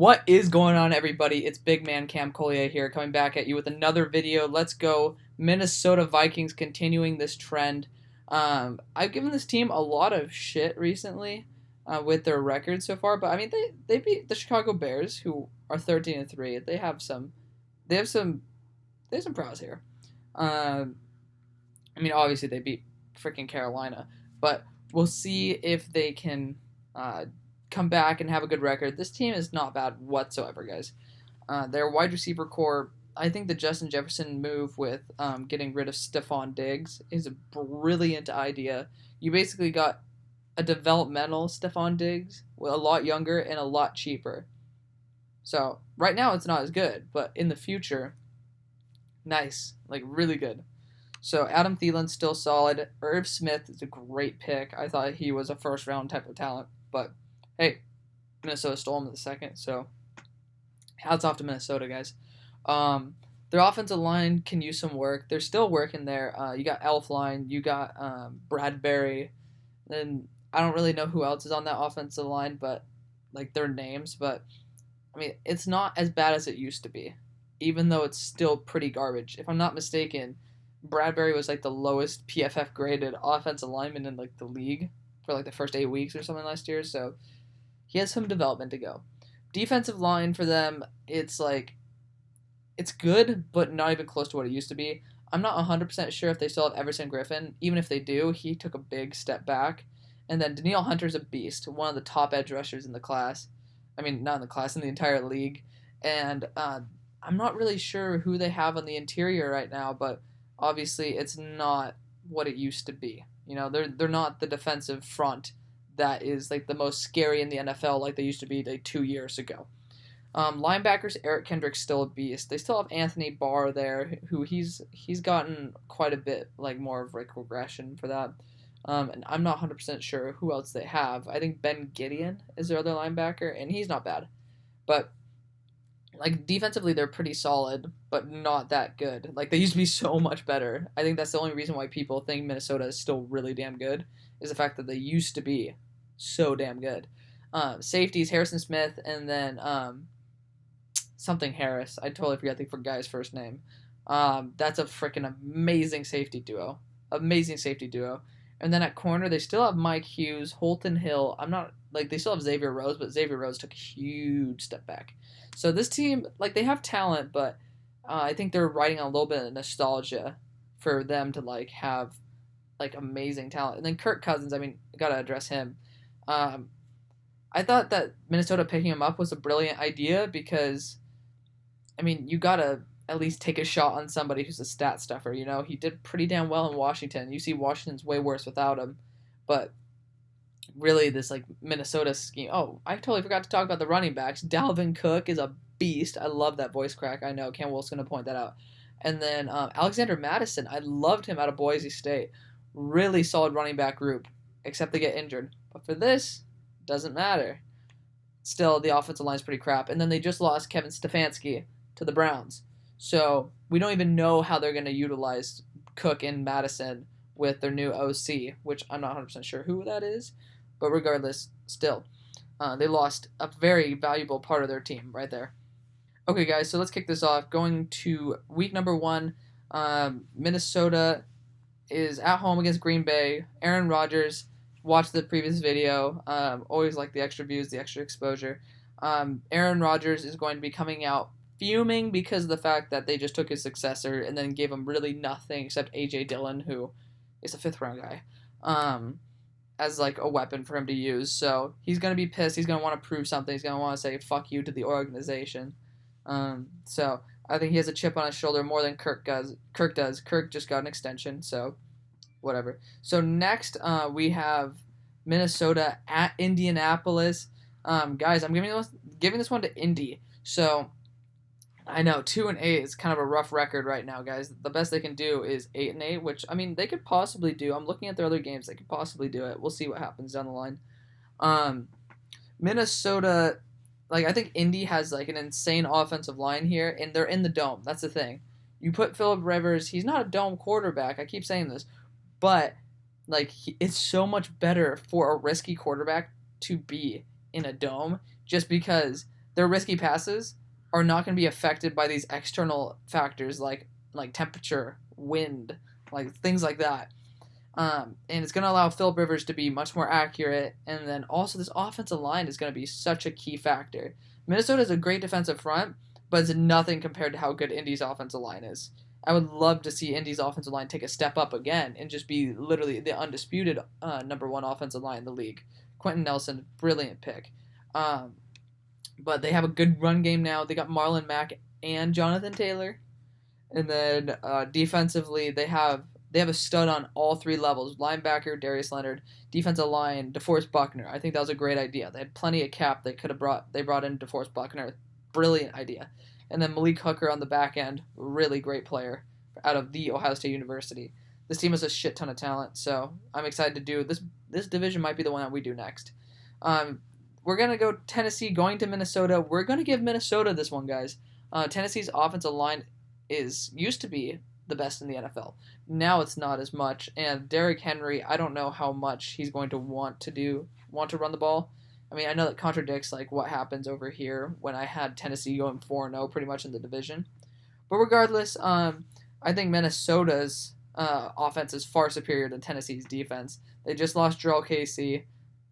What is going on, everybody? It's Big Man Cam Collier here, coming back at you with another video. Let's go. Minnesota Vikings continuing this trend. I've given this team a lot of shit recently with their record so far, but I mean they beat the Chicago Bears, who are 13-3. They have some pros here. I mean, obviously they beat freaking Carolina, but we'll see if they can come back and have a good record. This team is not bad whatsoever, guys. Their wide receiver core, I think the Justin Jefferson move with getting rid of Stephon Diggs is a brilliant idea. You basically got a developmental Stephon Diggs, a lot younger and a lot cheaper. So right now it's not as good, but in the future, nice, like really good. So Adam Thielen's still solid. Irv Smith is a great pick. I thought he was a first round type of talent, but hey, Minnesota stole him in the second, so hats off to Minnesota, guys. Their offensive line can use some work. They're still working there. You got Elfline, you got Bradbury, and I don't really know who else is on that offensive line, but like their names. But I mean, it's not as bad as it used to be, even though it's still pretty garbage. If I'm not mistaken, Bradbury was like the lowest PFF graded offensive lineman in like the league for like the first 8 weeks or something last year. So he has some development to go. Defensive line for them, it's good, but not even close to what it used to be. I'm not 100% sure if they still have Everson Griffin. Even if they do, he took a big step back. And then Danielle Hunter's a beast, one of the top edge rushers in the class. I mean, not in the class, in the entire league. And I'm not really sure who they have on the interior right now, but obviously it's not what it used to be. You know, they're not the defensive front that is like the most scary in the NFL like they used to be like 2 years ago. Linebackers, Eric Kendrick's still a beast. They still have Anthony Barr there, who he's gotten quite a bit like more of like regression for that. And I'm not 100% sure who else they have. I think Ben Gideon is their other linebacker, and he's not bad. But like defensively, they're pretty solid, but not that good. Like they used to be so much better. I think that's the only reason why people think Minnesota is still really damn good, is the fact that they used to be so damn good. Safeties, Harrison Smith, and then something Harris. I totally forgot the guy's first name. That's a freaking amazing safety duo. Amazing safety duo. And then at corner, they still have Mike Hughes, Holton Hill. I'm not like they still have Xavier Rose, but Xavier Rose took a huge step back. So this team, like they have talent, but I think they're riding on a little bit of nostalgia for them to like have like amazing talent. And then Kirk Cousins, I mean, gotta address him. I thought that Minnesota picking him up was a brilliant idea because, I mean, you gotta at least take a shot on somebody who's a stat stuffer. You know, he did pretty damn well in Washington. You see, Washington's way worse without him, but really, this like Minnesota scheme. Oh, I totally forgot to talk about the running backs. Dalvin Cook is a beast. I love that voice crack. I know Cam Wolf's gonna point that out. And then Alexander Madison, I loved him out of Boise State. Really solid running back group, except they get injured. But for this, doesn't matter. Still, the offensive line's pretty crap. And then they just lost Kevin Stefanski to the Browns. So we don't even know how they're going to utilize Cook and Madison with their new OC, which I'm not 100% sure who that is. But regardless, still, they lost a very valuable part of their team right there. Okay, guys, so let's kick this off. Going to week number 1, Minnesota is at home against Green Bay. Aaron Rodgers, watch the previous video. Always like the extra views, the extra exposure. Aaron Rodgers is going to be coming out fuming because of the fact that they just took his successor and then gave him really nothing except A.J. Dillon, who is a 5th-round guy, as like a weapon for him to use. So he's going to be pissed. He's going to want to prove something. He's going to want to say fuck you to the organization. So I think he has a chip on his shoulder more than Kirk does. Kirk just got an extension, so whatever. So next we have Minnesota at Indianapolis. Guys, I'm giving this one to Indy. So I know 2-8 is kind of a rough record right now, guys. The best they can do is 8-8, which I mean they could possibly do. I'm looking at their other games; they could possibly do it. We'll see what happens down the line. Minnesota, like I think Indy has like an insane offensive line here, and they're in the dome. That's the thing. You put Phillip Rivers; he's not a dome quarterback. I keep saying this, but like it's so much better for a risky quarterback to be in a dome, just because their risky passes are not going to be affected by these external factors like temperature, wind, like things like that. And it's going to allow Philip Rivers to be much more accurate. And then also this offensive line is going to be such a key factor. Minnesota is a great defensive front, but it's nothing compared to how good Indy's offensive line is. I would love to see Indy's offensive line take a step up again and just be literally the undisputed number one offensive line in the league. Quentin Nelson, brilliant pick. But they have a good run game now. They got Marlon Mack and Jonathan Taylor. And then defensively, they have a stud on all three levels. Linebacker, Darius Leonard. Defensive line, DeForest Buckner. I think that was a great idea. They had plenty of cap they brought in DeForest Buckner. Brilliant idea. And then Malik Hooker on the back end. Really great player out of the Ohio State University. This team has a shit ton of talent, so I'm excited to do this. This division might be the one that we do next. We're going to go Tennessee going to Minnesota. We're going to give Minnesota this one, guys. Tennessee's offensive line used to be the best in the NFL. Now it's not as much. And Derrick Henry, I don't know how much he's going to want to run the ball. I mean, I know that contradicts like what happens over here when I had Tennessee going 4-0 pretty much in the division. But regardless, I think Minnesota's offense is far superior to Tennessee's defense. They just lost Jarrell Casey.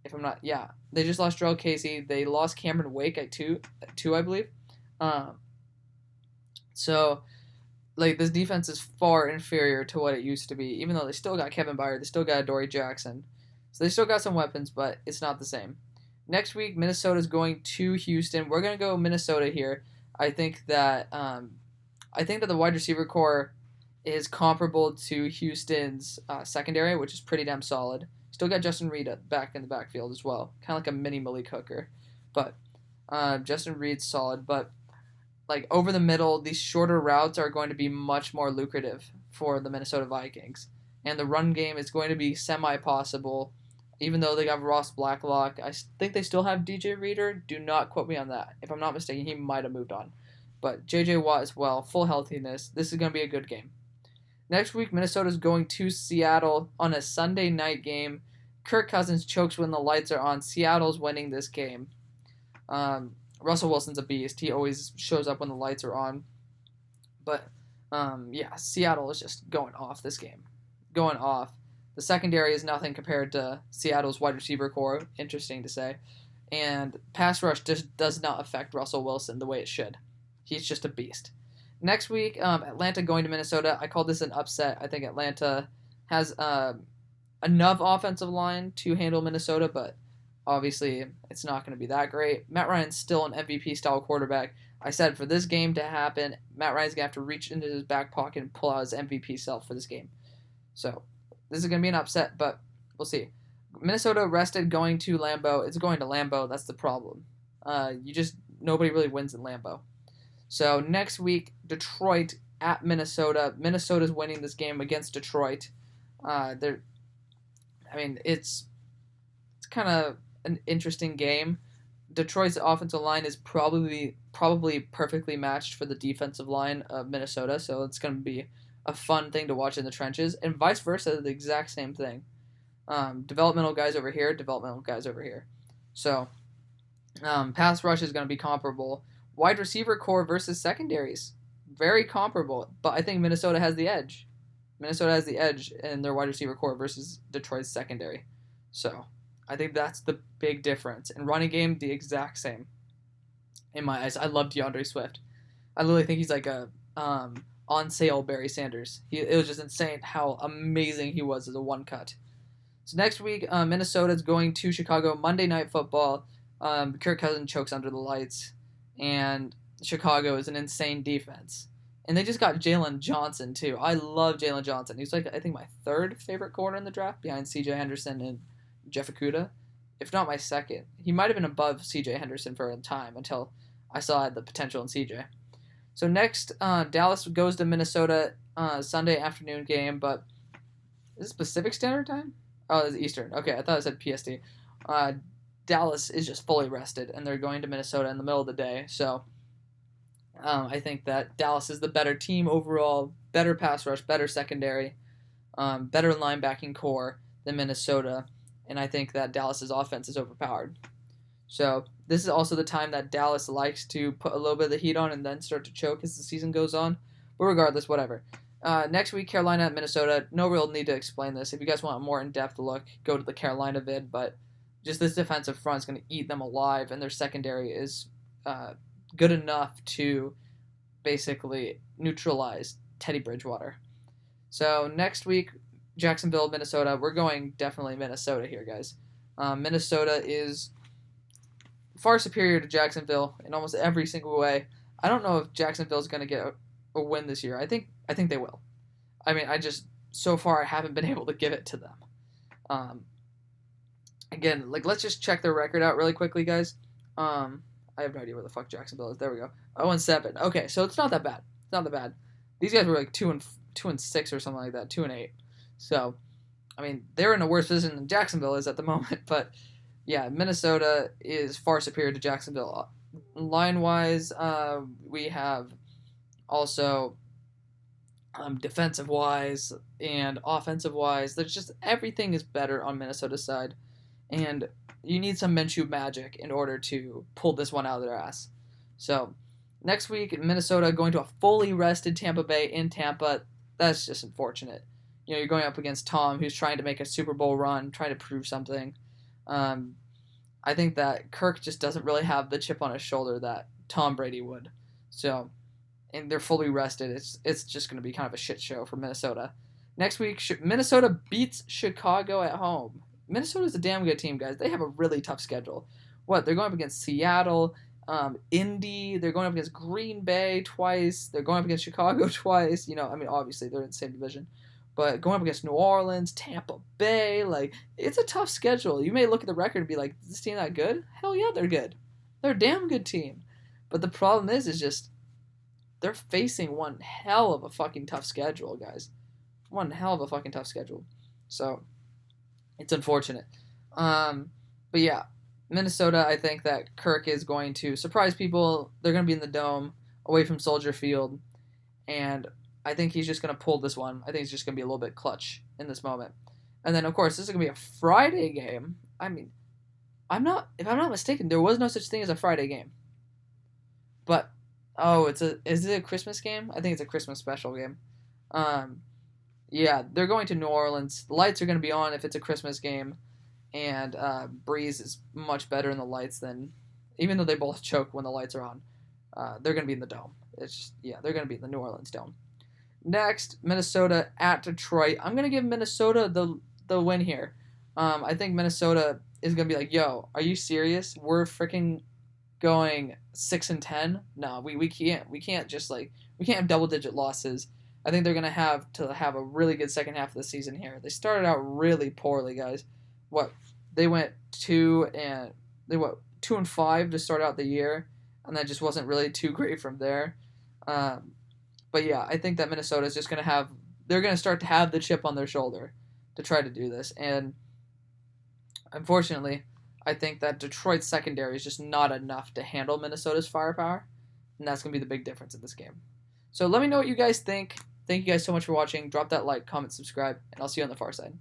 They just lost Jarrell Casey. They lost Cameron Wake at two, I believe. So, like, this defense is far inferior to what it used to be, even though they still got Kevin Byard, they still got Adoree Jackson. So they still got some weapons, but it's not the same. Next week, Minnesota's going to Houston. We're going to go Minnesota here. I think that the wide receiver core is comparable to Houston's secondary, which is pretty damn solid. Still got Justin Reed back in the backfield as well, kind of like a mini Malik Hooker. But Justin Reed's solid, but like over the middle, these shorter routes are going to be much more lucrative for the Minnesota Vikings. And the run game is going to be semi-possible, even though they got Ross Blacklock. I think they still have DJ Reader. Do not quote me on that. If I'm not mistaken, he might have moved on. But J.J. Watt as well, full healthiness. This is going to be a good game. Next week, Minnesota's going to Seattle on a Sunday night game. Kirk Cousins chokes when the lights are on. Seattle's winning this game. Russell Wilson's a beast. He always shows up when the lights are on. But, Seattle is just going off this game. Going off. The secondary is nothing compared to Seattle's wide receiver core. Interesting to say. And pass rush just does not affect Russell Wilson the way it should. He's just a beast. Next week, Atlanta going to Minnesota. I call this an upset. I think Atlanta has enough offensive line to handle Minnesota, but obviously it's not going to be that great. Matt Ryan's still an MVP-style quarterback. I said for this game to happen, Matt Ryan's going to have to reach into his back pocket and pull out his MVP self for this game. So this is going to be an upset, but we'll see. Minnesota rested going to Lambeau. It's going to Lambeau. That's the problem. Nobody really wins in Lambeau. So next week, Detroit at Minnesota. Minnesota's winning this game against Detroit. It's kind of an interesting game. Detroit's offensive line is probably perfectly matched for the defensive line of Minnesota, so it's going to be a fun thing to watch in the trenches, and vice versa, the exact same thing. Developmental guys over here, developmental guys over here. So pass rush is going to be comparable. Wide receiver core versus secondaries, very comparable, but I think Minnesota has the edge. Minnesota has the edge in their wide receiver core versus Detroit's secondary. So I think that's the big difference. And running game, the exact same. In my eyes, I love DeAndre Swift. I literally think he's like a on sale Barry Sanders. It was just insane how amazing he was as a one cut. So next week, Minnesota's going to Chicago. Monday Night Football. Kirk Cousins chokes under the lights. And Chicago is an insane defense. And they just got Jalen Johnson, too. I love Jalen Johnson. He's like, I think, my third favorite corner in the draft, behind C.J. Henderson and Jeff Okudah, if not my second. He might have been above C.J. Henderson for a time until I saw the potential in C.J. So next, Dallas goes to Minnesota, Sunday afternoon game, but is it Pacific Standard Time? Oh, it's Eastern. Okay, I thought it said PST. Dallas is just fully rested, and they're going to Minnesota in the middle of the day, so I think that Dallas is the better team overall, better pass rush, better secondary, better linebacking core than Minnesota, and I think that Dallas's offense is overpowered. So this is also the time that Dallas likes to put a little bit of the heat on and then start to choke as the season goes on. But regardless, whatever. Next week, Carolina at Minnesota. No real need to explain this. If you guys want a more in-depth look, go to the Carolina vid. But just this defensive front is going to eat them alive, and their secondary is good enough to basically neutralize Teddy Bridgewater. So next week, Jacksonville, Minnesota. We're going definitely Minnesota here, guys. Minnesota is far superior to Jacksonville in almost every single way. I don't know if Jacksonville is going to get a win this year. I think they will. I mean, so far I haven't been able to give it to them. Again, let's just check their record out really quickly, guys. I have no idea where the fuck Jacksonville is. There we go. 0-7. Okay, so it's not that bad. It's not that bad. These guys were like 2-6 or something like that, 2-8. So, I mean, they're in a worse position than Jacksonville is at the moment. But yeah, Minnesota is far superior to Jacksonville. Line-wise, we have also defensive-wise and offensive-wise. There's just everything is better on Minnesota's side. And you need some Minshew magic in order to pull this one out of their ass. So, next week, Minnesota going to a fully rested Tampa Bay in Tampa. That's just unfortunate. You know, you're going up against Tom, who's trying to make a Super Bowl run, trying to prove something. I think that Kirk just doesn't really have the chip on his shoulder that Tom Brady would. So, and they're fully rested. It's just going to be kind of a shit show for Minnesota. Next week, Minnesota beats Chicago at home. Minnesota's a damn good team, guys. They have a really tough schedule. They're going up against Seattle, Indy. They're going up against Green Bay twice. They're going up against Chicago twice. You know, I mean, obviously they're in the same division. But going up against New Orleans, Tampa Bay, it's a tough schedule. You may look at the record and be like, is this team that good? Hell yeah, they're good. They're a damn good team. But the problem is just they're facing one hell of a fucking tough schedule, guys. One hell of a fucking tough schedule. So, it's unfortunate. But yeah, Minnesota, I think that Kirk is going to surprise people. They're going to be in the Dome, away from Soldier Field. And I think he's just going to pull this one. I think he's just going to be a little bit clutch in this moment. And then, of course, this is going to be a Friday game. I mean, if I'm not mistaken, there was no such thing as a Friday game. But, is it a Christmas game? I think it's a Christmas special game. Yeah, they're going to New Orleans. The lights are going to be on if it's a Christmas game. And Breeze is much better in the lights than, even though they both choke when the lights are on. They're going to be in the Dome. They're going to be in the New Orleans Dome. Next, Minnesota at Detroit. I'm going to give Minnesota the win here. I think Minnesota is going to be like, yo, are you serious? We're freaking going 6-10? No, we can't. We can't have double-digit losses. I think they're going to have a really good second half of the season here. They started out really poorly, guys. They went 2-5 to start out the year, and that just wasn't really too great from there. But yeah, I think that Minnesota is just they're going to start to have the chip on their shoulder to try to do this. And unfortunately, I think that Detroit's secondary is just not enough to handle Minnesota's firepower. And that's going to be the big difference in this game. So let me know what you guys think. Thank you guys so much for watching. Drop that like, comment, subscribe, and I'll see you on the far side.